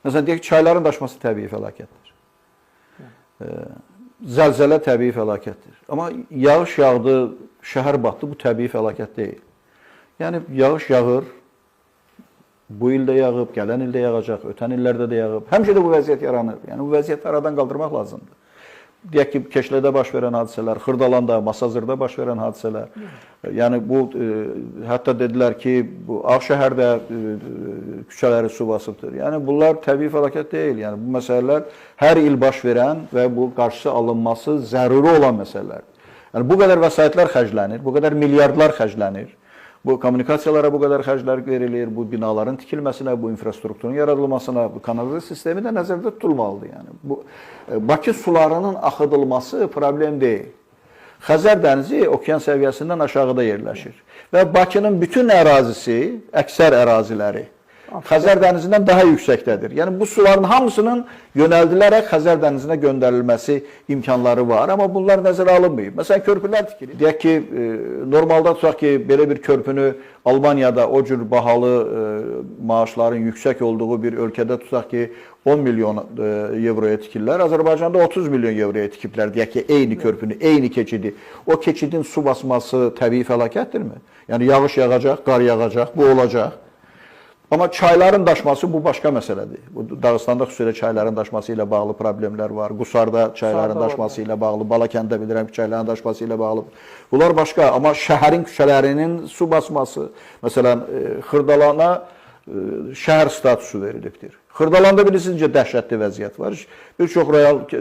Məsələn, deyək ki, çayların daşması təbii fəlakətdir. Zəlzələ təbii fəlakətdir. Amma yağış yağdı, şəhər batdı, bu təbii fəlakət deyil. Yəni, yağış yağır, bu ildə yağıb, gələn ildə yağacaq, ötən illərdə də yağıb. Həmişə də bu vəziyyət yaranır. Yəni, bu vəziyyəti aradan qaldırmaq lazımdır. Deyək ki, Keşlədə baş verən hadisələr, Xırdalanda, Masazırda baş verən hadisələr. Yəni, bu, hətta dedilər ki, bu Ağşəhərdə küçələri su basıbdır. Yəni, bunlar təbii fəlakət deyil. Yəni, bu məsələlər hər il baş verən və bu qarşısı alınması zəruri olan məsələlərdir. Yəni, bu qədər vəsaitlər xərclənir, bu qədər milyardlar xərclənir. Bu kommunikasiyalara bu qədər xərclər verilir, bu binaların tikilməsinə, bu infrastrukturun yaradılmasına, bu kanalizasiya sistemi də nəzərdə tutulmalıdır. Yəni, bu, Bakı sularının axıdılması problem deyil. Xəzər dənizi okean səviyyəsindən aşağıda yerləşir. Və Bakının bütün ərazisi, əksər əraziləri Xəzər dənizindən daha yüksəkdədir. Yəni, bu suların hamısının yönəldilərək Xəzər dənizinə göndərilməsi imkanları var. Amma bunlar nəzərə alınmayıb. Məsələn, körpülər tikilir. Deyək ki, normalda tutaq ki, belə bir körpünü Almaniyada o cür bahalı maaşların yüksək olduğu bir ölkədə tutaq ki, 10 milyon avroya tikirlər. Azərbaycanda 30 milyon avroya tikiblər. Deyək ki, eyni körpünü, eyni keçidi. O keçidin su basması təbii fəlakətdirmi? Yəni, yağış yağacaq, qar yağacaq, bu olacaq. Amma çayların daşması bu başqa məsələdir. Dağıstanda xüsusilə çayların daşması ilə bağlı problemlər var. Qusarda çayların daşması ilə bağlı, Balakəndə bilirəm ki, çayların daşması ilə bağlı. Bunlar başqa. Amma şəhərin küçələrinin su basması, məsələn, Xırdalana şəhər statusu verilibdir. Xırdalanda bilirsiniz ki, dəhşətli vəziyyət var. Bir çox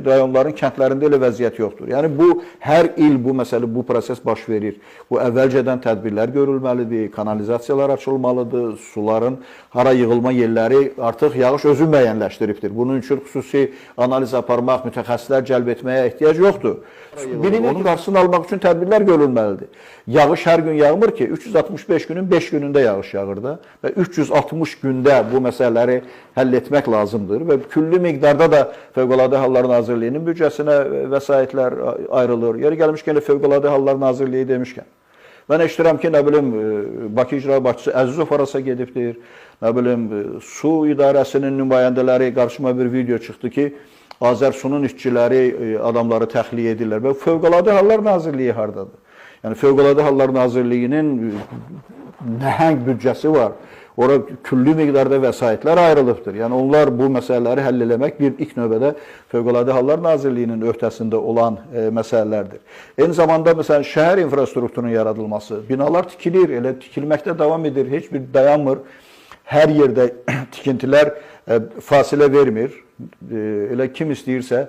rayonların, kəndlərində elə vəziyyət yoxdur. Yəni, bu, hər il bu məsələ, bu proses baş verir. Bu, əvvəlcədən tədbirlər görülməlidir, kanalizasiyalar açılmalıdır, suların hara yığılma yerləri artıq yağış özü müəyyənləşdiribdir. Bunun üçün xüsusi analiz aparmaq, mütəxəssislər cəlb etməyə ehtiyac yoxdur. Onun qarşısını almaq üçün tədbirlər görülməlidir. Yağış hər gün yağmır ki, 365 günün 5 günündə yağış yağır da və 360 gündə bu məsələləri həll etmək lazımdır və külli miqdarda da Fövqəladə Hallar Nazirliyinin büdcəsinə vəsaitlər ayrılır. Yeri gəlmişkən də Fövqəladə Hallar Nazirliyi demişkən. Mən eşidirəm ki, nə bilim, Bakı İcra Başçısı Əzizov arasa gedibdir, nə bilim, Su İdarəsinin nümayəndələri qarşıma bir video çıxdı ki, Azərsunun işçiləri adamları təxliyə edirlər və Fövqəladə Hallar Nazirliyi hardadır? Yəni, Fövqəladə Hallar Nazirliyinin nəhəng büdcəsi var. Ora külli miqdarda vəsaitlər ayrılıbdır. Yəni, onlar bu məsələləri həll eləmək bir ilk növbədə Fövqəladə Hallar Nazirliyinin öhdəsində olan məsələlərdir. Eyni zamanda, məsələn, şəhər infrastrukturunun yaradılması, binalar tikilir, elə tikilməkdə davam edir, heç bir dayanmır. Hər yerdə tikintilər fasilə vermir. Elə kim istəyirsə,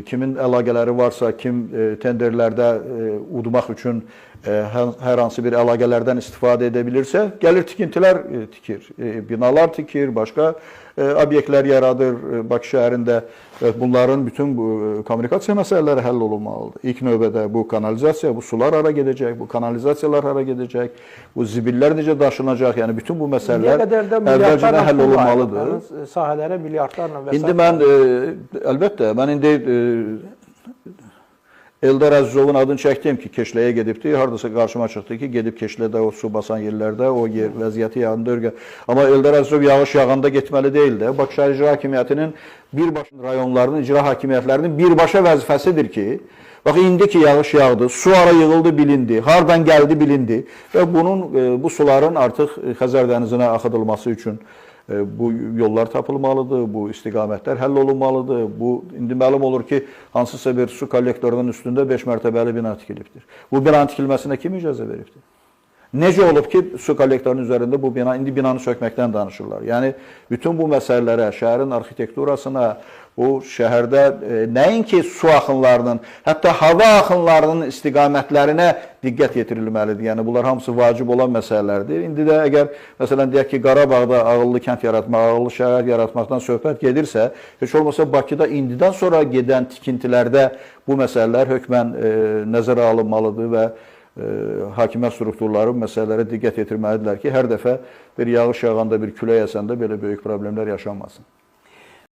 kimin əlaqələri varsa, kim tenderlərdə udmaq üçün hər hansı bir əlaqələrdən istifadə edə bilirsə, gəlir tikintilər tikir, binalar tikir, başqa obyektlər yaradır Bakı şəhərində. Bunların bütün bu kommunikasiya məsələləri həll olunmalıdır. İlk növbədə bu kanalizasiya, bu sular hara gedəcək, bu kanalizasiyalar hara gedəcək, bu zibillər necə daşınacaq, yəni bütün bu məsələlər əvvəlcədən həll olunmalıdır. Sahələrə milyardlarla vəsait. İndi mən, əlbəttə, mən indi Eldar Əzizovun adını çəkdim ki, Keşləyə gedibdi. Haradasa qarşıma çıxdı ki, gedib Keşlədə o su basan yerlərdə, o yer vəziyyəti yanında. Amma Eldar Əzizov yağış yağanda getməli deyil də. Bakı şəhər icra hakimiyyətinin birbaşa rayonlarının icra hakimiyyətlərinin birbaşa vəzifəsidir ki, bax, indi ki, yağış yağdı, su hara yığıldı bilindi, hardan gəldi bilindi və bu suların artıq Xəzər dənizinə axıdılması üçün bu yollar tapılmalıdır, bu istiqamətlər həll olunmalıdır. Bu, indi məlum olur ki, hansısa bir su kollektorunun üstündə 5 mərtəbəli bina tikilibdir. Bu binanın tikilməsinə kim icazə veribdir? Necə olub ki, su kollektorunun üzərində bu bina, indi binanı sökməkdən danışırlar. Yəni, bütün bu məsələlərə, şəhərin arxitekturasına, bu şəhərdə nəinki su axınlarının, hətta hava axınlarının istiqamətlərinə diqqət yetirilməlidir. Yəni, bunlar hamısı vacib olan məsələlərdir. İndi də əgər, məsələn, deyək ki, Qarabağda ağıllı kənd yaratmaq, ağıllı şəhər yaratmaqdan söhbət gedirsə, heç olmasa Bakıda indidən sonra gedən tikintilərdə bu məsələlər hökmən nəzərə alınmalıdır və hakimiyyət strukturları məsələlərə diqqət yetirməlidirlər ki, hər dəfə bir yağış yağanda, bir külək əsəndə belə böyük problemlər yaşanmasın.